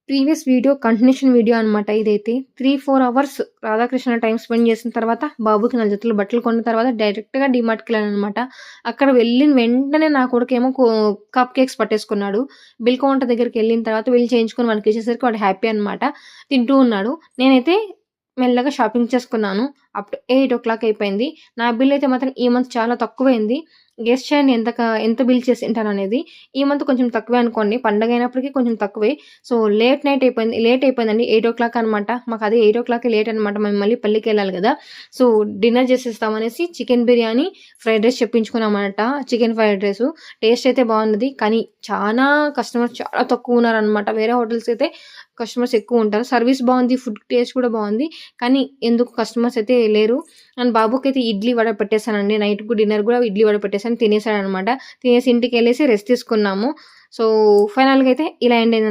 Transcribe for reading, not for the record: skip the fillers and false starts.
Previous video continuation video అనమాట ఇదైతే. 3, 4 hours Radhakrishna time spend చేసిన తర్వాత, బాబుకి 4 జతలు బట్టలు కొన్న తర్వాత డైరెక్ట్‌గా డీమార్ట్‌కెళ్ళాననమాట. అక్కడ వెళ్ళిన వెంటనే నా కొడుకేమో కప్ కేక్స్ పట్టేసుకున్నాడు. బిల్ కౌంటర్ దగ్గరికెళ్ళిన తర్వాత బిల్ చేయించుకొని వాడికిచ్చేసరికి వాడు హ్యాపీ అనమాట. తింటూ ఉన్నాడు. నేనైతే మెల్లగా షాపింగ్ చేసుకున్నాను. అప్పుడు 8:00 అయిపోయింది. నా బిల్ అయితే మాత్రం ఈ మంత్ చాలా తక్కువైంది. గెస్ చేయండి ఎంత బిల్ చేసుంటాననేది. ఈ మంత్ కొంచెం తక్కువే అనుకోండి. పండగైనప్పటికి కొంచెం తక్కువే. సో, లేట్ అయిపోయిందండి. 8:00 అనమాట. మాకది 8:00కి లేట్ అనమాట. మేము మళ్ళీ పెళ్ళికెళ్ళాలి గదా! సో, డిన్నర్ చేసేస్తామనేసి చికెన్ బిర్యానీ, ఫ్రైడ్ రైస్ చెప్పించుకున్నామనమాట. Chicken fried rice. టేస్ట్ అయితే బావున్నది. కానీ కస్టమర్స్ చాలా తక్కువున్నారనమాట. వేరే హోటల్స్ అయితే కస్టమర్స్ ఎక్కువుంటారు. సర్వీస్ బావుంది. ఫుడ్ టేస్ట్ కూడా బావుంది. కానీ ఎందుకు కస్టమర్స్ అయితే లేరు. అండ్ బాబుకైతే ఇడ్లీ, వడ పెట్టేసానండి. నైట్‌కు డిన్నర్ గూడా ఇడ్లీ, వడ పెట్టేసాను. తినేసాడనమాట. తినేసి ఇంటికెళ్ళేసి రెస్ట్ తీసుకున్నాము. సో, ఫైనల్‌గా అయితే ఇలా ఎండ్ అయిందండి.